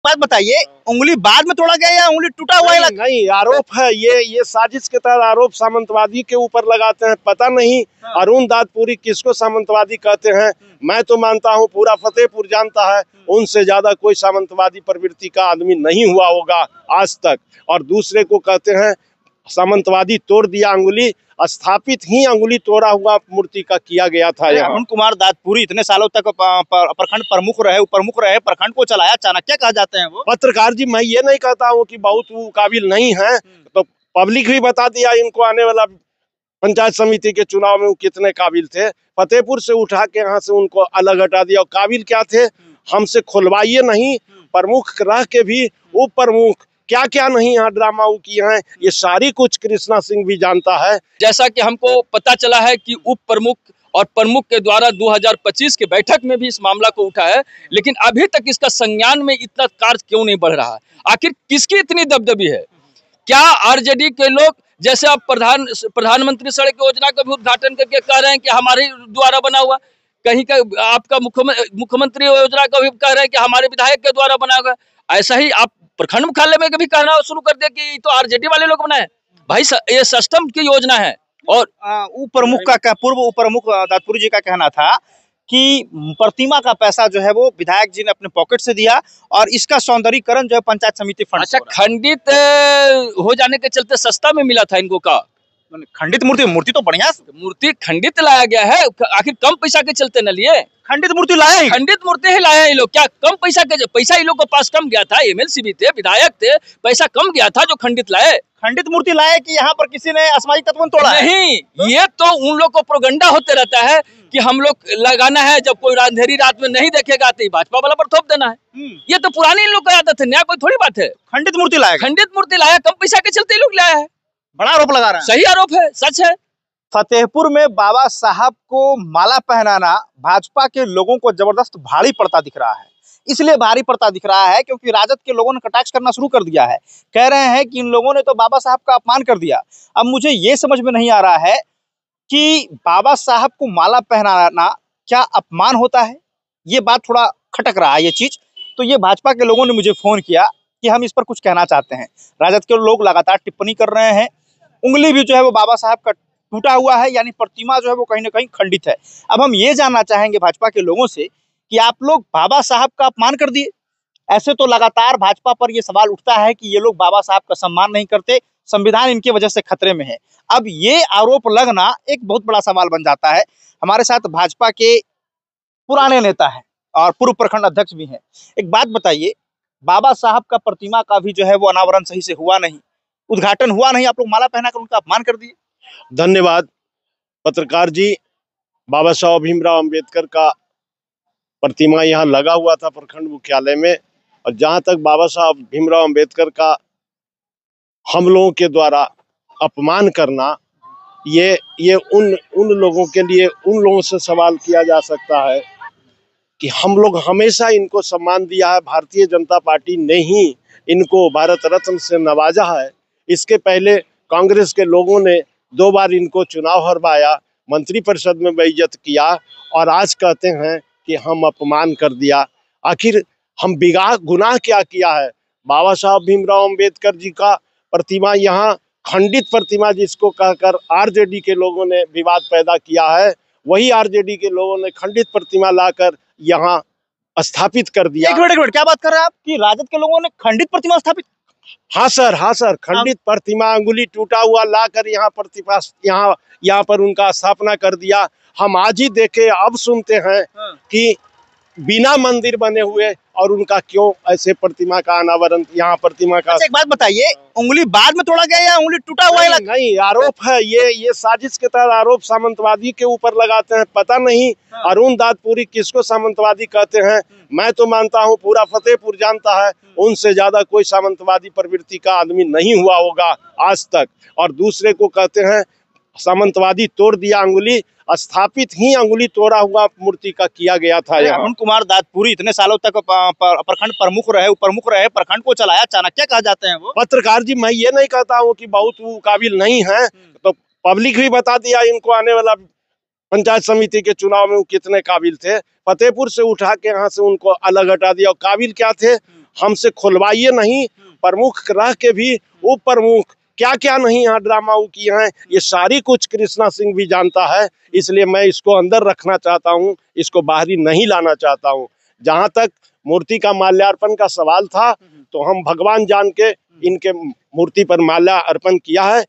बात बताइए, उंगली बाद में तोड़ा गया या उंगली टूटा हुआ है? नहीं, आरोप है ये साजिश के तहत आरोप सामंतवादी के ऊपर लगाते हैं। पता नहीं अरुण दादपुरी किसको सामंतवादी कहते हैं। मैं तो मानता हूँ पूरा फतेहपुर जानता है, उनसे ज्यादा कोई सामंतवादी प्रवृत्ति का आदमी नहीं हुआ होगा आज तक। और दूसरे को कहते हैं सामंतवादी तोड़ दिया अंगुली, स्थापित ही अंगुली तोड़ा हुआ मूर्ति का किया गया था। अरुण कुमार दादपुरी इतने सालों तक प्रखंड प्रमुख रहे, प्रखंड को चलाया, चाणक्य कहा जाते हैं वो। पत्रकार जी, मैं ये नहीं कहता हूँ कि बहुत वो काबिल नहीं है, तो पब्लिक भी बता दिया इनको आने वाला पंचायत समिति के चुनाव में वो कितने काबिल थे। फतेहपुर से उठा के यहाँ से उनको अलग हटा दिया। और काबिल क्या थे हमसे खुलवाइए नहीं, प्रमुख रह के भी उप प्रमुख क्या क्या नहीं यहाँ ड्रामा किए हैं, ये सारी कुछ कृष्णा सिंह भी जानता है। जैसा कि हमको पता चला है कि उप प्रमुख और प्रमुख के द्वारा 2025 के बैठक में भी इस मामला को उठा है, लेकिन अभी तक इसका संज्ञान में इतना कार्य क्यों नहीं बढ़ रहा है? आखिर किसकी इतनी दबदबी है? क्या आरजेडी के लोग, जैसे आप प्रधानमंत्री सड़क योजना का भी उद्घाटन करके कह रहे हैं कि हमारे द्वारा बना हुआ, कहीं का आपका मुख्यमंत्री योजना का भी कह रहे हैं कि हमारे विधायक के द्वारा बना हुआ, ऐसा ही आप प्रखंड मुख्यालय में कभी कहना शुरू कर दिया कि तो आरजेडी वाले लोग बनाए। भाई ये सिस्टम की योजना है। और उप प्रमुख का पूर्व उप प्रमुख दादपुरी जी का कहना था कि प्रतिमा का पैसा जो है वो विधायक जी ने अपने पॉकेट से दिया और इसका सौंदर्यीकरण जो है पंचायत समिति फंड। अच्छा, खंडित हो जाने के चलते सस्ता में मिला था इनको का? खंडित मूर्ति तो बढ़िया मूर्ति खंडित लाया गया है, आखिर कम पैसा के चलते न लिए? खंडित मूर्ति लाया ही, खंडित मूर्ति ही लाया ये लोग। क्या कम पैसा इन लोग के पास कम गया था? एमएलसी भी थे, विधायक थे, पैसा कम गया था जो खंडित लाए। खंडित मूर्ति लाए कि यहाँ पर किसी ने असामाजिक तत्व तोड़ा? नहीं, ये तो उन लोग को प्रोगंडा होते रहता है कि हम लोग लगाना है, जब कोई अंधेरी रात में नहीं देखेगा तो भाजपा वाला पर थोप देना है। ये तो पुरानी इन लोग का आदत है, नया कोई थोड़ी बात है। खंडित मूर्ति लाया, कम पैसा के चलते लोग लाया है। बड़ा आरोप लगा रहे हैं। सही आरोप है, सच है। फतेहपुर में बाबा साहब को माला पहनाना भाजपा के लोगों को जबरदस्त भारी पड़ता दिख रहा है। इसलिए भारी पड़ता दिख रहा है क्योंकि राजद के लोगों ने कटाक्ष करना शुरू कर दिया है। कह रहे हैं कि इन लोगों ने तो बाबा साहब का अपमान कर दिया। अब मुझे ये समझ में नहीं आ रहा है कि बाबा साहब को माला पहनाना क्या अपमान होता है? ये बात थोड़ा खटक रहा है ये चीज। तो ये भाजपा के लोगों ने मुझे फोन किया कि हम इस पर कुछ कहना चाहते हैं। राजद के लोग लगातार टिप्पणी कर रहे हैं। उंगली भी जो है वो बाबा साहब का टूटा हुआ है, यानी प्रतिमा जो है वो कहीं ना कहीं खंडित है। अब हम ये जानना चाहेंगे भाजपा के लोगों से कि आप लोग बाबा साहब का अपमान कर दिए। ऐसे तो लगातार भाजपा पर ये सवाल उठता है कि ये लोग बाबा साहब का सम्मान नहीं करते, संविधान इनकी वजह से खतरे में है। अब ये आरोप लगना एक बहुत बड़ा सवाल बन जाता है। हमारे साथ भाजपा के पुराने नेता हैं और पूर्व प्रखंड अध्यक्ष भी हैं। एक बात बताइए, बाबा साहब का प्रतिमा का भी जो है वो अनावरण सही से हुआ नहीं, उद्घाटन हुआ नहीं, आप लोग माला पहनाकर उनका अपमान कर दिए। धन्यवाद पत्रकार जी। बाबा साहब भीमराव अंबेडकर का प्रतिमा यहाँ लगा हुआ था प्रखंड मुख्यालय में, और जहाँ तक बाबा साहब भीमराव अंबेडकर का हम लोगों के द्वारा अपमान करना, ये उन लोगों के लिए उन लोगों से सवाल किया जा सकता है कि हम लोग हमेशा इनको सम्मान दिया है। भारतीय जनता पार्टी ने ही इनको भारत रत्न से नवाजा है। इसके पहले कांग्रेस के लोगों ने 2 बार इनको चुनाव हरवाया, मंत्रिपरिषद में बेइज्जत किया, और आज कहते हैं कि हम अपमान कर दिया। आखिर हम गुनाह क्या किया है? बाबा साहब भीमराव अंबेडकर जी का प्रतिमा यहाँ खंडित प्रतिमा जिसको कहकर आरजेडी के लोगों ने विवाद पैदा किया है, वही आरजेडी के लोगों ने खंडित प्रतिमा लाकर यहाँ स्थापित कर दिया। एक मिनट, क्या बात कर रहे हैं आप कि राजद के लोगों ने खंडित प्रतिमा स्थापित? हाँ सर, खंडित प्रतिमा, अंगुली टूटा हुआ लाकर यहाँ प्रतिमा यहाँ पर उनका स्थापना कर दिया। हम आज ही देखे, अब सुनते हैं कि बिना मंदिर बने हुए और उनका क्यों ऐसे प्रतिमा का अनावरण यहाँ प्रतिमा का। अच्छा, एक बात बताइए, उंगली बाद में तोड़ा गया या उंगली टूटा हुआ है? नहीं, आरोप है ये साजिश के तहत आरोप सामंतवादी के ऊपर लगाते हैं। पता नहीं अरुण दादपुरी किसको सामंतवादी कहते हैं। मैं तो मानता हूँ पूरा फतेहपुर जानता है, उनसे ज्यादा कोई सामंतवादी प्रवृत्ति का आदमी नहीं हुआ होगा आज तक। और दूसरे को कहते हैं सामंतवादी तोड़ दिया अंगुली, स्थापित ही अंगुली तोड़ा हुआ मूर्ति का किया गया था। अरुण कुमार दादपुरी इतने सालों तक प्रखंड प्रमुख रहे, प्रखंड को चलाया, चाणक्य कहा जाते हैं वो। पत्रकार जी, मैं ये नहीं कहता हूँ कि बहुत वो काबिल नहीं है, तो पब्लिक भी बता दिया इनको आने वाला पंचायत समिति के चुनाव में वो कितने काबिल थे। फतेहपुर से उठा के यहाँ से उनको अलग हटा दिया। और काबिल क्या थे हमसे खुलवाइए नहीं, प्रमुख रह के भी उप प्रमुख क्या क्या नहीं यहाँ ड्रामा किए हैं, ये सारी कुछ कृष्णा सिंह भी जानता है। इसलिए मैं इसको अंदर रखना चाहता हूँ, इसको बाहरी नहीं लाना चाहता हूँ। जहाँ तक मूर्ति का माल्यार्पण का सवाल था, तो हम भगवान जान के इनके मूर्ति पर माल्या अर्पण किया है।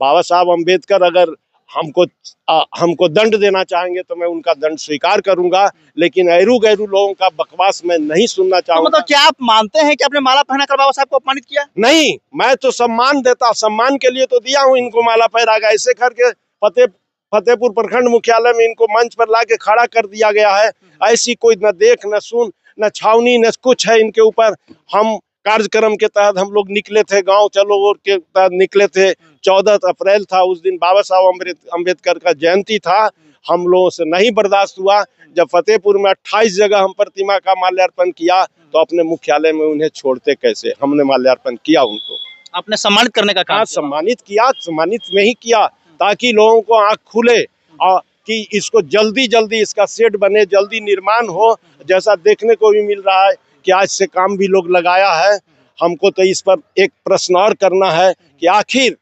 बाबा साहब अम्बेडकर अगर हमको दंड देना चाहेंगे तो मैं उनका दंड स्वीकार करूंगा, लेकिन ऐरू गैरू लोगों का बकवास मैं नहीं सुनना चाहूंगा। तो मतलब क्या आप मानते हैं कि आपने माला पहनाकर बाबा साहब को अपमानित किया? नहीं, मैं तो सम्मान देता, सम्मान के लिए तो दिया हूँ इनको माला पहनाकर। ऐसे करके फतेहपुर प्रखंड मुख्यालय में इनको मंच पर लाके खड़ा कर दिया गया है। ऐसी कोई न देख न सुन न छावनी न कुछ है इनके ऊपर। हम कार्यक्रम के तहत हम लोग निकले थे, गांव चलो के तहत निकले थे। 14 अप्रैल था, उस दिन बाबा साहब अम्बेडकर का जयंती था। हम लोगों से नहीं बर्दाश्त हुआ। जब फतेहपुर में 28 जगह हम प्रतिमा का माल्यार्पण किया, तो अपने मुख्यालय में उन्हें छोड़ते कैसे? हमने माल्यार्पण किया उनको। आपने सम्मानित करने का काम सम्मानित किया, सम्मानित नहीं किया ताकि लोगों को आंख खुले और कि इसको जल्दी जल्दी इसका सेट बने, जल्दी निर्माण हो। जैसा देखने को भी मिल रहा है कि आज से काम भी लोग लगाया है। हमको तो इस पर एक प्रश्न और करना है कि आखिर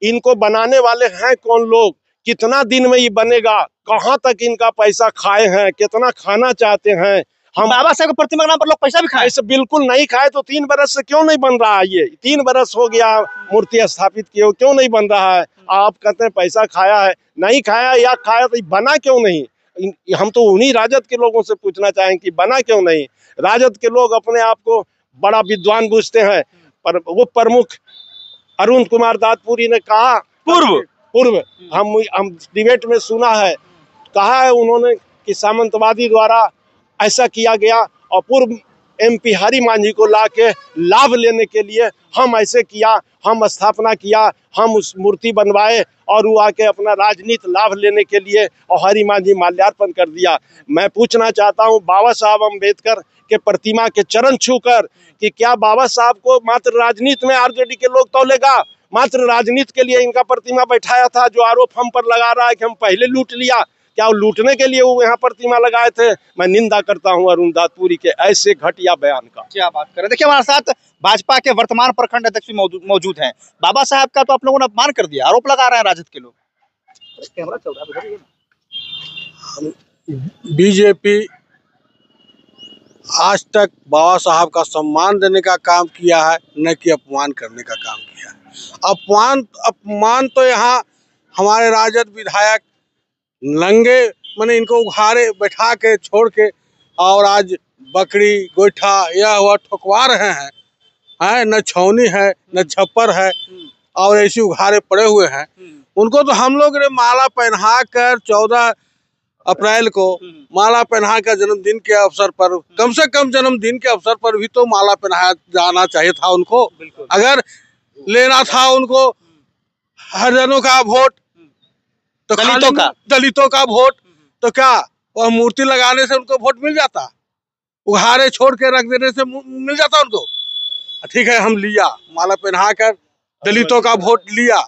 इनको बनाने वाले हैं कौन लोग, कितना दिन में ये बनेगा, कहाँ तक इनका पैसा खाए हैं, कितना खाना चाहते हैं। हम बाबा साहब की प्रतिमा के नाम पर लोग पैसा भी खाए? ऐसे बिल्कुल नहीं खाए तो 3 बरस से क्यों नहीं बन रहा है? ये 3 बरस हो गया मूर्ति स्थापित किए हो, क्यों नहीं बन रहा है? आप कहते हैं पैसा खाया है, नहीं खाया या खाया तो बना क्यों नहीं? हम तो उन्हीं राजद के लोगों से पूछना चाहेंगे कि बना क्यों नहीं। राजद के लोग अपने आप को बड़ा विद्वान बूझते हैं, पर वो प्रमुख अरुण कुमार दादपुरी ने कहा पूर्व हम डिबेट में सुना है, कहा है उन्होंने कि सामंतवादी द्वारा ऐसा किया गया और पूर्व MP हरि मांझी को लाके लाभ लेने के लिए हम ऐसे किया, हम स्थापना किया, हम उस मूर्ति बनवाए और वो आके अपना राजनीतिक लाभ लेने के लिए और हरि मांझी माल्यार्पण कर दिया। मैं पूछना चाहता हूँ बाबा साहब अम्बेडकर के प्रतिमा के चरण छूकर कि क्या बाबा साहब को मात्र राजनीति में RJD के लोग तौलेगा? मात्र राजनीति के लिए इनका प्रतिमा बैठाया था। जो आरोप हम पर लगा रहा है कि हम पहले लूट लिया, क्या वो लूटने के लिए वो यहाँ प्रतिमा लगाए थे? मैं निंदा करता हूँ अरुण दादपुरी के ऐसे घटिया बयान का। क्या बात करें। देखिए हमारे साथ भाजपा के वर्तमान प्रखंड अध्यक्ष भी मौजूद हैं। बाबा साहब का तो आप लोगों ने अपमान कर दिया, आरोप लगा रहे हैं राजद के लोग। कैमरा चल रहा है। बीजेपी आज तक बाबा साहब का सम्मान देने का काम किया है, न कि अपमान करने का काम किया है। अपमान तो यहाँ हमारे राजद विधायक नंगे माने इनको उघारे बैठा के छोड़ के और आज बकरी गोईठा यह वह ठोकवा रहे हैं। न छौनी है न छप्पर है और ऐसे उघारे पड़े हुए हैं। उनको तो हम लोग ने माला पहना कर 14 अप्रैल को माला पहना कर जन्मदिन के अवसर पर, कम से कम जन्मदिन के अवसर पर भी तो माला पहनाया जाना चाहिए था उनको। अगर लेना था उनको हरिजनों का वोट तो दलितों का वोट, तो क्या वह मूर्ति लगाने से उनको वोट मिल जाता? उघारे छोड़ के रख देने से मिल जाता उनको? ठीक है, हम लिया माला पहना कर दलितों का वोट लिया,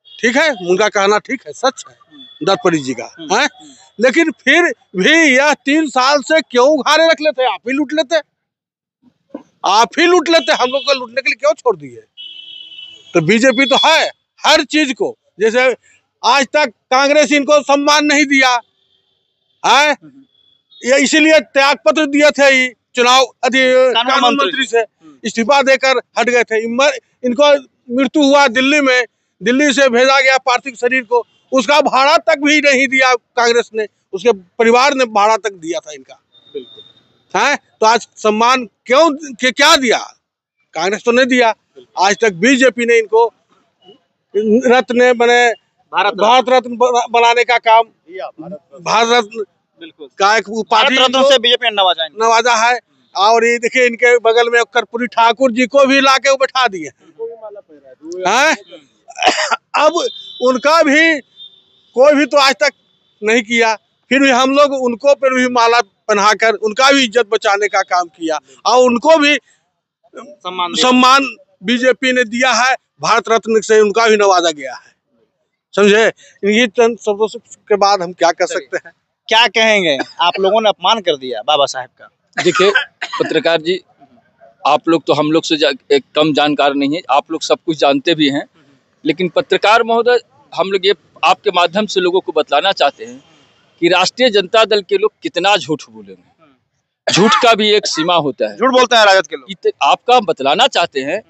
ठीक है, उनका कहना ठीक है, सच है दादपुरी जी का है। लेकिन फिर भी यह 3 साल से क्यों उघारे रख लेते? आप ही लूट लेते, हम लोग को लूटने के लिए क्यों छोड़ दिए? तो बीजेपी तो है हर चीज को, जैसे आज तक कांग्रेस इनको सम्मान नहीं दिया है, ये इसीलिए त्याग पत्र दिए थे, चुनाव कानून मंत्री से इस्तीफा देकर हट गए थे। इनको मृत्यु हुआ दिल्ली में, दिल्ली से भेजा गया पार्थिव शरीर को, उसका भाड़ा तक भी नहीं दिया कांग्रेस ने, उसके परिवार ने भाड़ा तक दिया था इनका। है तो आज सम्मान क्यों क्या दिया? कांग्रेस तो नहीं दिया। आज तक बीजेपी ने इनको रत्न बने भारत रत्न बनाने का काम, भारत रत्न का एक उपाधि से बीजेपी ने नवाजा है। और ये देखिए इनके बगल में कर्पूरी ठाकुर जी को भी लाके बैठा दिए हैं। अब उनका भी कोई भी तो आज तक नहीं किया, फिर भी हम लोग उनको पर भी माला पहनाकर उनका भी इज्जत बचाने का काम किया और उनको भी सम्मान बीजेपी ने दिया है, भारत रत्न से उनका भी नवाजा गया है। समझे? ये चंद शब्दों के बाद हम क्या कर सकते हैं? क्या कहेंगे? आप लोगों ने अपमान कर दिया बाबा साहब का। देखिए पत्रकार जी, आप लोग तो हम लोग से एक कम जानकार नहीं है, आप लोग सब कुछ जानते भी हैं, लेकिन पत्रकार महोदय हम लोग ये आपके माध्यम से लोगों को बतलाना चाहते हैं कि राष्ट्रीय जनता दल के लोग कितना झूठ बोलेंगे। झूठ का भी एक सीमा होता है। झूठ बोलते हैं राजद के लोग। आपका बतलाना चाहते हैं,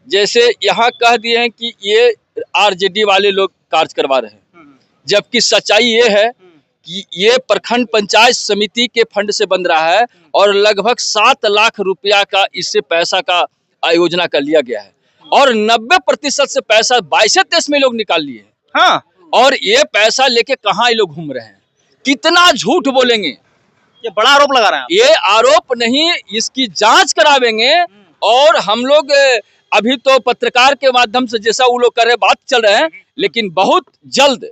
जैसे यहाँ कह दिए हैं कि ये आरजेडी वाले लोग कार्य करवा रहे हैं, जबकि सच्चाई ये है कि ये प्रखंड पंचायत समिति के फंड से बन रहा है और लगभग 7 लाख रुपया का इससे पैसा का आयोजना कर लिया गया है और 90% से पैसा 22 देश में लोग निकाल लिए हैं। हाँ, और ये पैसा लेके कहाँ ये लोग घूम रहे हैं, कितना झूठ बोलेंगे। ये बड़ा आरोप लगा रहे हैं। ये आरोप नहीं, इसकी जांच करावेंगे। और हम लोग अभी तो पत्रकार के माध्यम से जैसा वो लोग कर रहे बात चल रहे हैं, लेकिन बहुत जल्द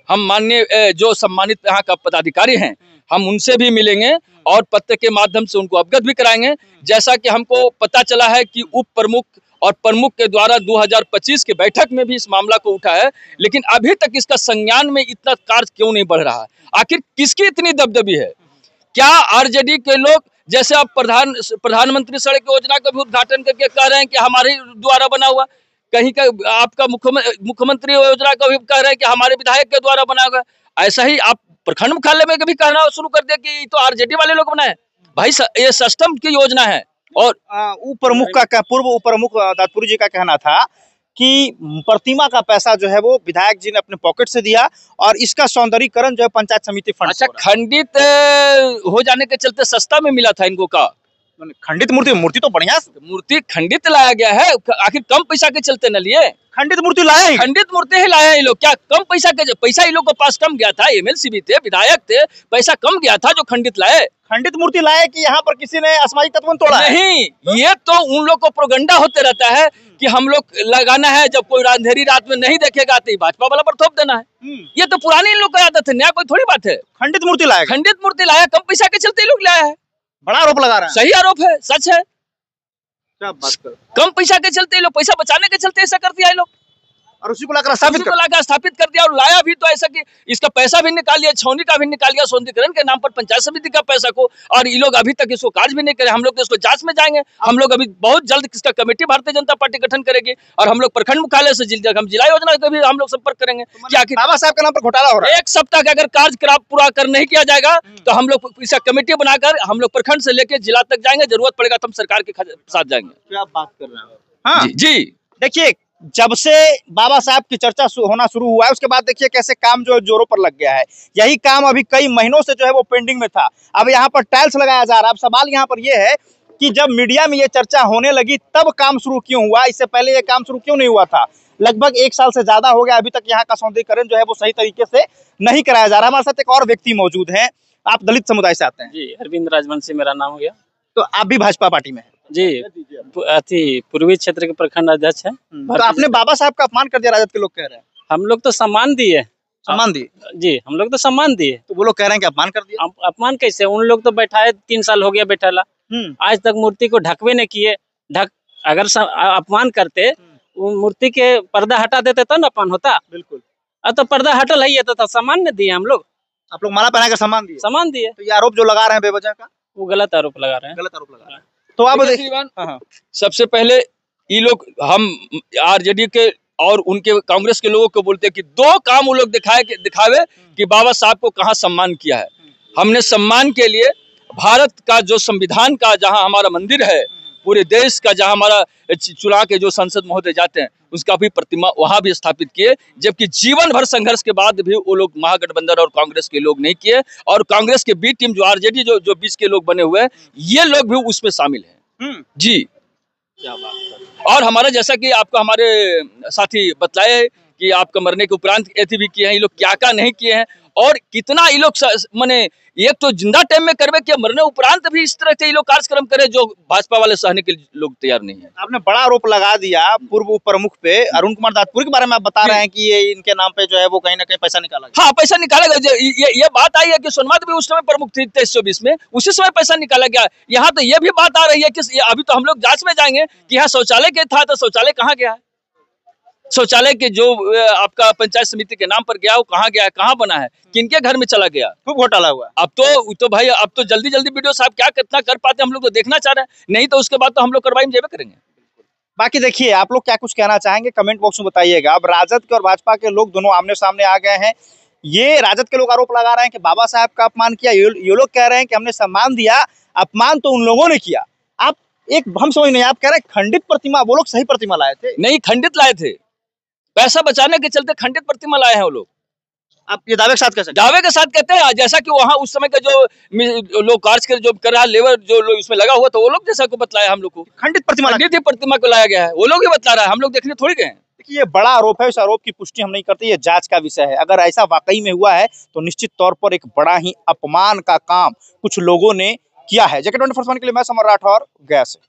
हम माननीय जो सम्मानित यहाँ का पदाधिकारी हैं, हम उनसे भी मिलेंगे और पत्र के माध्यम से उनको अवगत भी कराएंगे। जैसा कि हमको पता चला है कि उप प्रमुख और प्रमुख के द्वारा 2025 के बैठक में भी इस मामला को उठा है, लेकिन अभी तक इसका संज्ञान में इतना कार्य क्यों नहीं बढ़ रहा है? आखिर किसकी इतनी दबदबी है? क्या आरजेडी के लोग, जैसे अब प्रधानमंत्री सड़क योजना का भी उद्घाटन करके कह रहे हैं कि हमारे द्वारा बना हुआ, कहीं का आपका मुख्यमंत्री योजना का भी कह रहे हैं कि हमारे विधायक के द्वारा बना हुआ। ऐसा ही आप प्रखंड मुख्यालय में कभी कहना शुरू कर दिया कि तो आरजेडी वाले लोग बनाए। भाई ये सिस्टम की योजना है। और उप प्रमुख का पूर्व उप प्रमुख दातपुरी जी का कहना था कि प्रतिमा का पैसा जो है वो विधायक जी ने अपने पॉकेट से दिया और इसका सौंदर्यीकरण जो है पंचायत समिति फंड। अच्छा, खंडित हो जाने के चलते सस्ता में मिला था इनको का? खंडित मूर्ति तो बढ़िया मूर्ति खंडित लाया गया है, आखिर कम पैसा के चलते न लिए। खंडित मूर्ति लाए, खंडित मूर्ति ही लाए ये लोग। क्या कम पैसा इन लोग के पास कम गया था? एमएलसी भी थे, विधायक थे, पैसा कम गया था जो खंडित लाए। खंडित मूर्ति लाए कि यहाँ पर किसी ने असामाजिक तत्व तोड़ा नहीं, ये तो उन लोग को प्रोगंडा होते रहता है कि हम लोग लगाना है, जब कोई अंधेरी रात में नहीं देखेगा तो भाजपा वाला पर थोप देना है। ये तो पुरानी इन लोग का आदत है, नया कोई थोड़ी बात है। खंडित मूर्ति लाया, खंडित मूर्ति लाया, कम पैसा के चलते लोग लाया है। बड़ा आरोप लगा रहा है। सही आरोप है, सच है। क्या बात कर, कम पैसा के चलते लोग, पैसा बचाने के चलते ऐसा कर दिया ये लोग और उसी को लाकर स्थापित कर दिया। और लाया भी तो ऐसा कि इसका पैसा भी निकाल लिया, छौनी का भी निकाल लिया, सौंदर्यीकरण के नाम पर पंचायत समिति का पैसा को। और ये लोग अभी तक इसको कार्य भी नहीं करे। हम लोग तो इसको जांच में जाएंगे। हम लोग अभी बहुत जल्द इसका कमेटी भारतीय जनता पार्टी गठन करेगी और हम लोग प्रखंड मुख्यालय से हम जिला योजना का भी हम लोग संपर्क करेंगे कि आखिर बाबा साहब के नाम पर घोटाला हो रहा है। 1 सप्ताह का अगर कार्य पूरा कर नहीं किया जाएगा तो हम लोग इसका कमेटी बनाकर हम लोग प्रखंड से लेकर जिला तक जाएंगे। जरूरत पड़ेगा तो हम सरकार के साथ जाएंगे। क्या बात कर रहे हैं? हाँ जी, देखिए, जब से बाबा साहब की चर्चा होना शुरू हुआ है उसके बाद देखिए कैसे काम जो है जोरों पर लग गया है। यही काम अभी कई महीनों से जो है वो पेंडिंग में था। अब यहाँ पर टाइल्स लगाया जा रहा है। अब सवाल यहाँ पर ये है कि जब मीडिया में ये चर्चा होने लगी तब काम शुरू क्यों हुआ, इससे पहले ये काम शुरू क्यों नहीं हुआ था? लगभग 1 साल से ज्यादा हो गया, अभी तक यहाँ का सौंदर्यीकरण जो है वो सही तरीके से नहीं कराया जा रहा। हमारे साथ एक और व्यक्ति मौजूद है, आप दलित समुदाय से आते हैं। जी, अरविंद राजवंशी मेरा नाम हो गया। तो आप भी भाजपा पार्टी में हैं? जी, पूर्वी क्षेत्र के प्रखंड अध्यक्ष है। तो आपने बाबा साहब का अपमान कर दिया, राजद के लोग कह रहे हैं। हम लोग तो सम्मान दिए। सम्मान दिए? जी, हम लोग तो सम्मान दिए। तो वो लोग कह रहे हैं कि अपमान कर दिया। अपमान कैसे? उन लोग तो बैठाए 3 साल हो गया बैठाला, आज तक मूर्ति को ढकवे नहीं किए। अगर अपमान करते, मूर्ति के पर्दा हटा देते तो न अपमान होता। बिल्कुल। अब तो पर्दा हटल है तो सम्मान नहीं दिए हम लोग। आप लोग माला पहना कर सम्मान दिए। तो ये आरोप जो लगा रहे हैं बेवजह का, वो गलत आरोप लगा रहे हैं। गलत आरोप लगा रहे हैं। तो आप देखिए, सबसे पहले ये लोग हम आरजेडी के और उनके कांग्रेस के लोगों को बोलते हैं कि 2 काम वो लोग दिखावे कि बाबा साहब को कहाँ सम्मान किया है। हमने सम्मान के लिए भारत का जो संविधान का जहाँ हमारा मंदिर है, पूरे देश का जहाँ हमारा चुनाव के जो संसद महोदय जाते हैं उसका भी प्रतिमा वहां भी स्थापित किए, जबकि जीवन भर संघर्ष के बाद भी वो लोग महागठबंधन और कांग्रेस के लोग नहीं किए। और कांग्रेस के बी टीम जो आरजेडी जो बीच के लोग बने हुए हैं, ये लोग भी उसमें शामिल हैं। जी, क्या बात। और हमारा जैसा कि आपको हमारे साथी बतलाए कि आपका मरने के उपरांत ऐसे भी किए हैं, ये लोग क्या नहीं किए हैं और कितना ये लोग माने एक तो जिंदा टाइम में करवे कि मरने उपरांत भी इस तरह के ये लोग कार्यक्रम करे जो भाजपा वाले सहने के लोग तैयार नहीं है। आपने बड़ा आरोप लगा दिया पूर्व उप प्रमुख पे, अरुण कुमार दातपुरी के बारे में आप बता रहे हैं कि ये इनके नाम पे जो है वो कहीं ना कहीं पैसा निकाला गया। हाँ, पैसा निकाला गया। ये बात आई है कि सोनमद भी उस समय प्रमुख थी 23-24 में, उसी समय पैसा निकाला गया। यहाँ तो ये भी बात आ रही है कि अभी तो हम लोग जांच में जाएंगे कि यहाँ शौचालय के था तो शौचालय कहाँ गया है। शौचालय के जो आपका पंचायत समिति के नाम पर गया वो कहाँ गया है, कहाँ बना है, किनके घर में चला गया। खूब घोटाला हुआ। अब तो भाई अब तो जल्दी वीडियो साहब क्या कितना कर पाते हम लोग तो देखना चाह रहे हैं, नहीं तो उसके बाद तो हम लोग कार्रवाई में जेबे करेंगे। बाकी देखिए आप लोग क्या कुछ कहना चाहेंगे कमेंट बॉक्स में बताइएगा। अब राजद के और भाजपा के लोग दोनों आमने सामने आ गए हैं। ये राजद के लोग आरोप लगा रहे हैं कि बाबा साहब का अपमान किया, ये लोग कह रहे हैं कि हमने सम्मान दिया, अपमान तो उन लोगों ने किया। आप एक हम समझ नहीं, आप कह रहे हैं खंडित प्रतिमा, वो लोग सही प्रतिमा लाए थे। नहीं, खंडित लाए थे, पैसा बचाने के चलते खंडित प्रतिमा लाए हैं वो लोग। आप ये दावे के साथ कैसे? दावे के साथ कहते हैं, जैसा कि वहाँ उस समय का जो लोग कार्य जो कर रहा लेबर जो लोग इसमें लगा हुआ, तो वो लोग जैसा को बतलाया हम लोग को खंडित प्रतिमा को लाया गया है, वो लोग ही बतला रहा है, हम लोग देखने थोड़ी गए हैं। देखिए ये बड़ा आरोप है, इस आरोप की पुष्टि हम नहीं करते, ये जांच का विषय है। अगर ऐसा वाकई में हुआ है तो निश्चित तौर पर एक बड़ा ही अपमान का काम कुछ लोगों ने किया है। जगत 24 के लिए मैं समर राठौर, गया से।